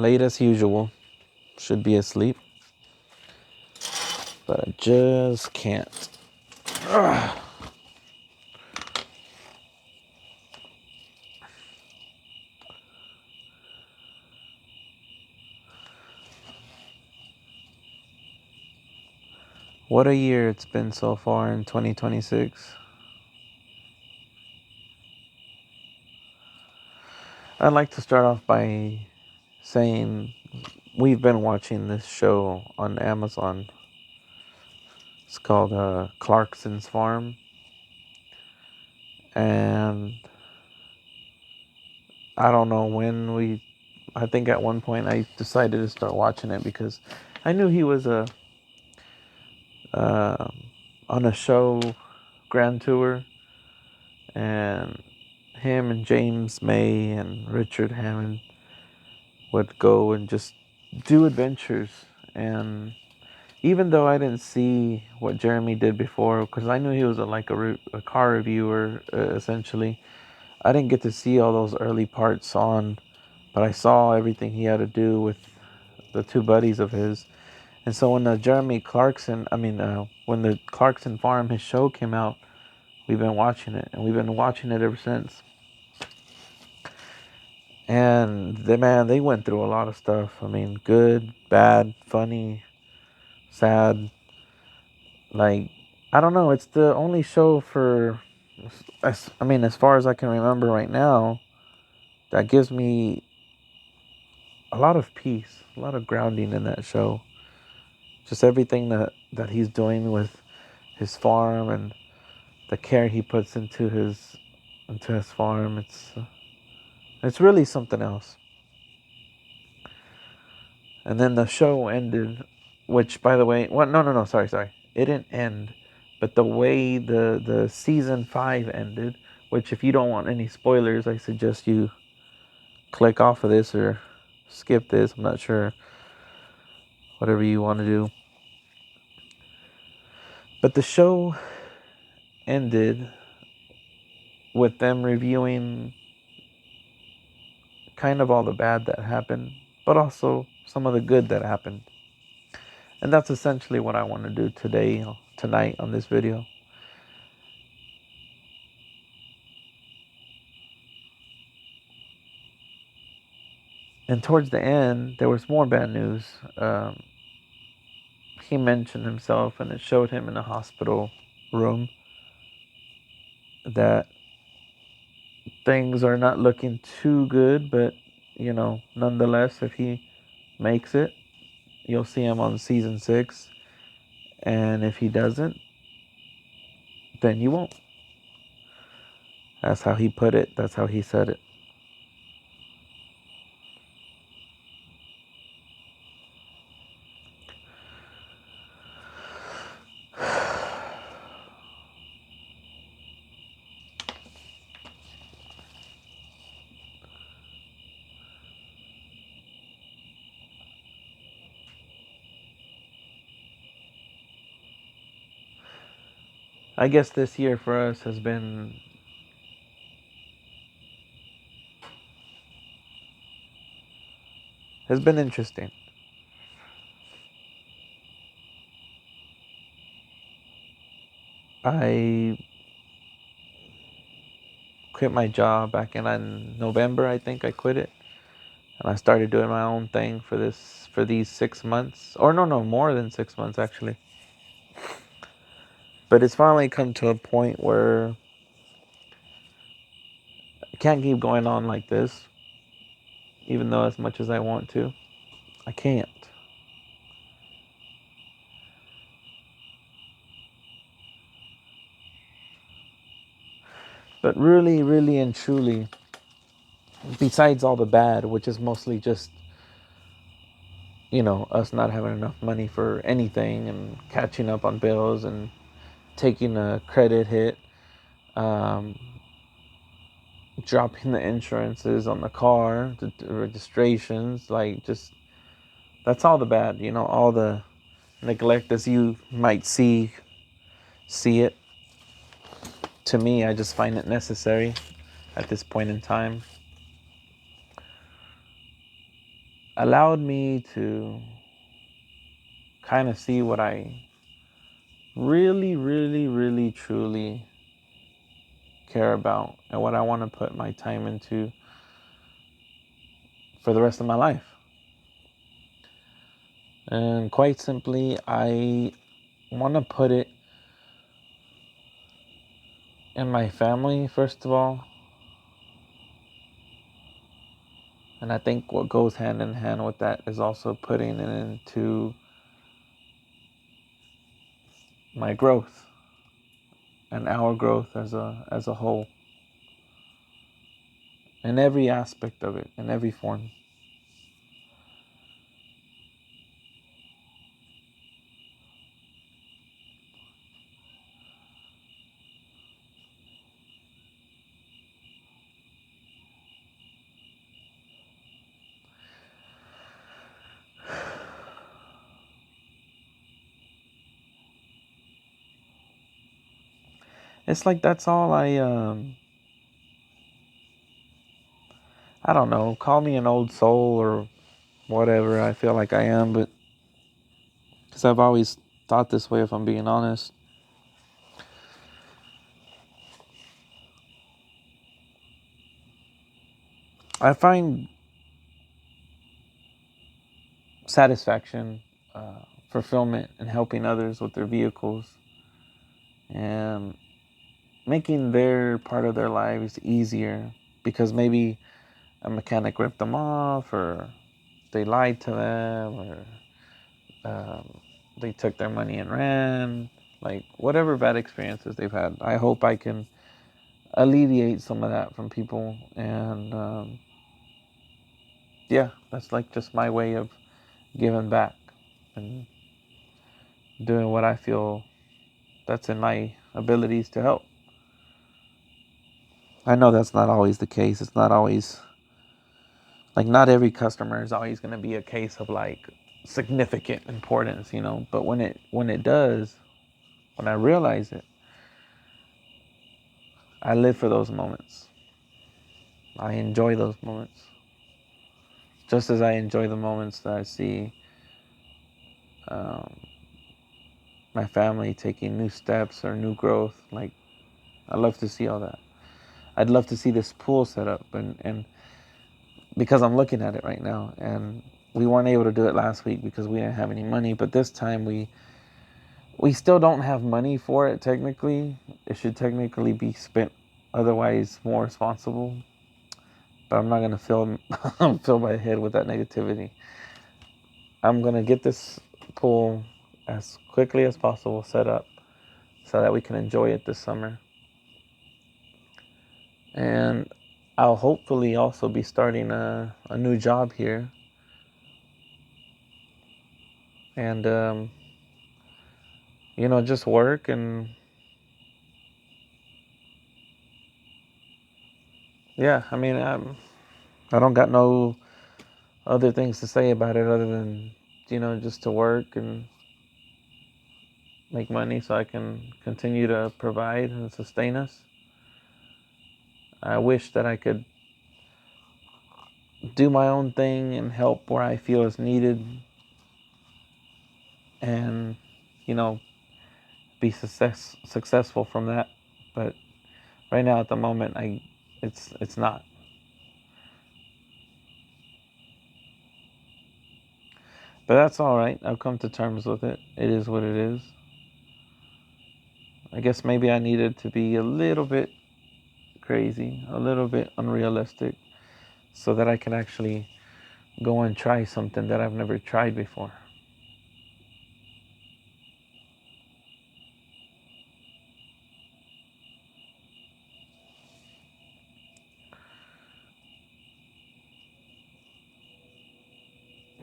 late as usual. Should be asleep, but I just can't. Ugh. What a year it's been so far in 2026. I'd like to start off by saying we've been watching this show on Amazon. It's called Clarkson's Farm. And I don't know when I think at one point I decided to start watching it because I knew he was uh, on a show, Grand Tour, and him and James May and Richard Hammond would go and just do adventures. And even though I didn't see what Jeremy did before, because I knew he was a car reviewer, essentially, I didn't get to see all those early parts on, but I saw everything he had to do with the two buddies of his. And so when when the Clarkson Farm, his show came out, we've been watching it, and we've been watching it ever since. And they went through a lot of stuff. I mean, good, bad, funny, sad. Like, I don't know. It's the only show as far as I can remember right now, that gives me a lot of peace, a lot of grounding in that show. Just everything that he's doing with his farm and the care he puts into his farm. It's really something else. And then the show ended, which, by the way, well, no, sorry, it didn't end, but the way the season 5 ended, which if you don't want any spoilers, I suggest you click off of this or skip this. I'm not sure, whatever you want to do. But the show ended with them reviewing kind of all the bad that happened, but also some of the good that happened. And that's essentially what I want to do tonight on this video. And towards the end, there was more bad news. He mentioned himself, and it showed him in a hospital room, that things are not looking too good, but nonetheless, if he makes it, you'll see him on season 6, and if he doesn't, then you won't. That's how he put it. That's how he said it. I guess this year for us has been interesting. I quit my job back in November. I think I quit it, and I started doing my own thing for these 6 months, or no, more than 6 months actually. But it's finally come to a point where I can't keep going on like this, even though as much as I want to, I can't. But really, really and truly, besides all the bad, which is mostly just, us not having enough money for anything and catching up on bills and taking a credit hit, um, dropping the insurances on the car, the registrations, like, just, that's all the bad, all the neglect as you might see it. To me, I just find it necessary at this point in time. allowed me to kind of see what I really, really, really, truly care about and what I want to put my time into for the rest of my life. And quite simply, I want to put it in my family, first of all. And I think what goes hand in hand with that is also putting it into my growth and our growth as a whole, in every aspect of it, in every form. It's like that's all I don't know, call me an old soul or whatever I feel like I am, but because I've always thought this way, if I'm being honest. I find satisfaction, fulfillment in helping others with their vehicles and making their part of their lives easier because maybe a mechanic ripped them off or they lied to them or they took their money and ran. Like whatever bad experiences they've had, I hope I can alleviate some of that from people. And yeah, that's like just my way of giving back and doing what I feel that's in my abilities to help. I know that's not always the case. It's not always like not every customer is always going to be a case of like significant importance, you know. But when it does, when I realize it, I live for those moments. I enjoy those moments, just as I enjoy the moments that I see um, my family taking new steps or new growth. Like I love to see all that. I'd love to see this pool set up, and because I'm looking at it right now, and we weren't able to do it last week because we didn't have any money. But this time we still don't have money for it. Technically, it should technically be spent otherwise more responsible. But I'm not gonna fill my head with that negativity. I'm gonna get this pool as quickly as possible set up so that we can enjoy it this summer. And I'll hopefully also be starting a new job here. And, you know, just work. And yeah, I mean, I don't got no other things to say about it other than, you know, just to work and make money so I can continue to provide and sustain us. I wish that I could do my own thing and help where I feel is needed and, you know, be successful from that. But right now at the moment, it's not. But that's all right. I've come to terms with it. It is what it is. I guess maybe I needed to be a little bit crazy, a little bit unrealistic, so that I can actually go and try something that I've never tried before.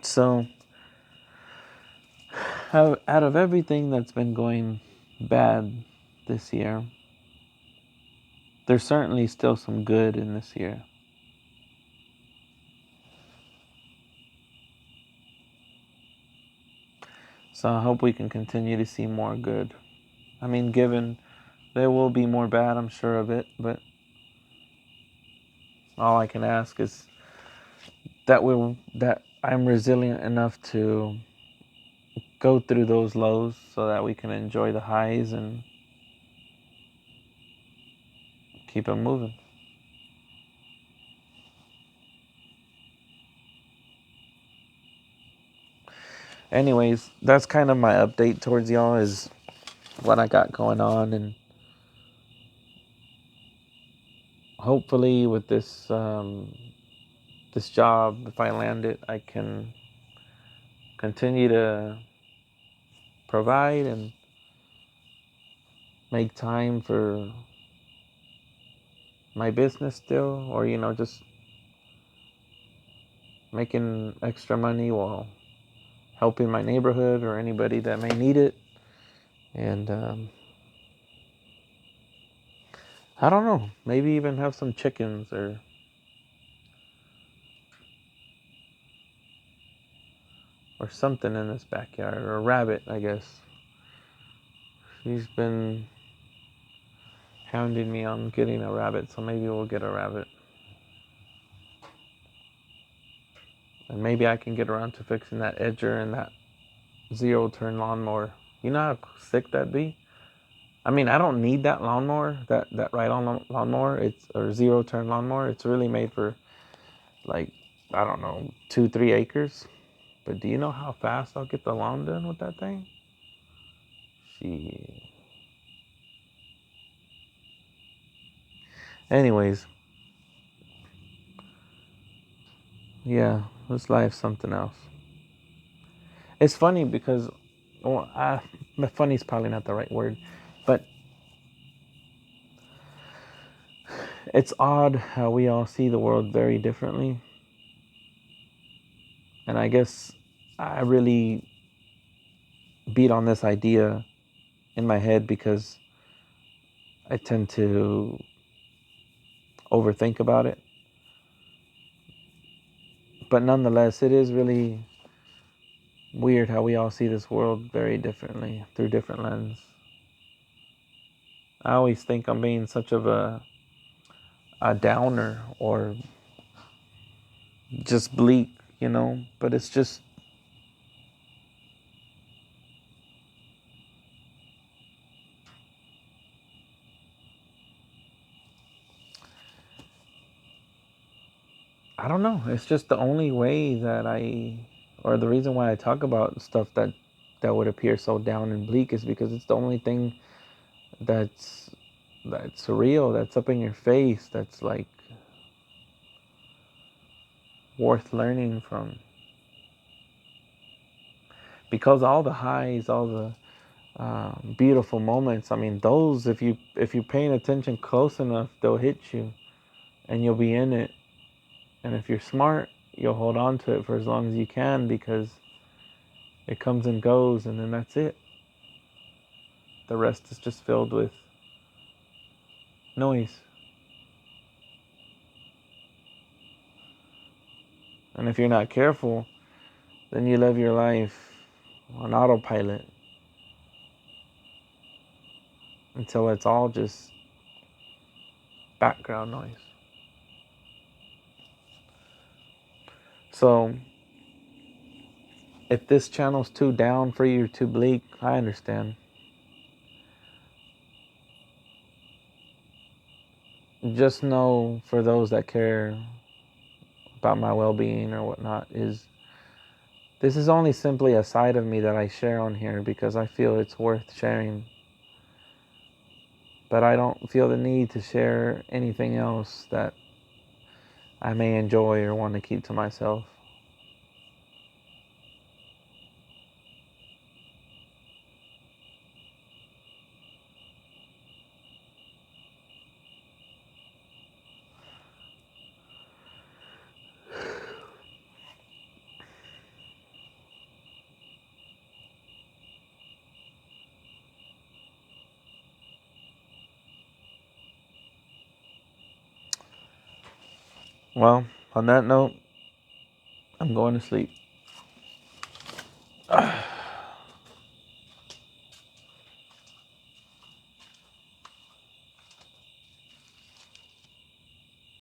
So, out of everything that's been going bad this year, there's certainly still some good in this year. So I hope we can continue to see more good. I mean, given there will be more bad, I'm sure of it, but all I can ask is that I'm resilient enough to go through those lows so that we can enjoy the highs and keep it moving. Anyways, that's kind of my update towards y'all, is what I got going on, and hopefully with this job, if I land it, I can continue to provide and make time for my business still, or just making extra money while helping my neighborhood or anybody that may need it. And I don't know, maybe even have some chickens or something in this backyard, or a rabbit, I guess. She's been hounding me on getting a rabbit, so maybe we'll get a rabbit. And maybe I can get around to fixing that edger and that zero turn lawnmower. You know how sick that'd be? I mean, I don't need that lawnmower, that right on lawnmower. It's or zero turn lawnmower. It's really made for, like, I don't know, 2-3 acres. But do you know how fast I'll get the lawn done with that thing? She. Anyways, yeah, this life's something else. It's funny because, well, funny is probably not the right word, but it's odd how we all see the world very differently. And I guess I really beat on this idea in my head because I tend to overthink about it. But nonetheless, it is really weird how we all see this world very differently through different lenses. I always think I'm being such of a downer or just bleak, but it's just, I don't know. It's just the only way that or the reason why I talk about stuff that would appear so down and bleak is because it's the only thing that's that's real, that's up in your face, that's like worth learning from. Because all the highs, all the beautiful moments, I mean, those, if you're paying attention close enough, they'll hit you, and you'll be in it. And if you're smart, you'll hold on to it for as long as you can, because it comes and goes, and then that's it. The rest is just filled with noise. And if you're not careful, then you live your life on autopilot until it's all just background noise. So if this channel's too down for you, too bleak, I understand. Just know, for those that care about my well-being or whatnot, is this is only simply a side of me that I share on here because I feel it's worth sharing. But I don't feel the need to share anything else that I may enjoy or want to keep to myself. Well, on that note, I'm going to sleep.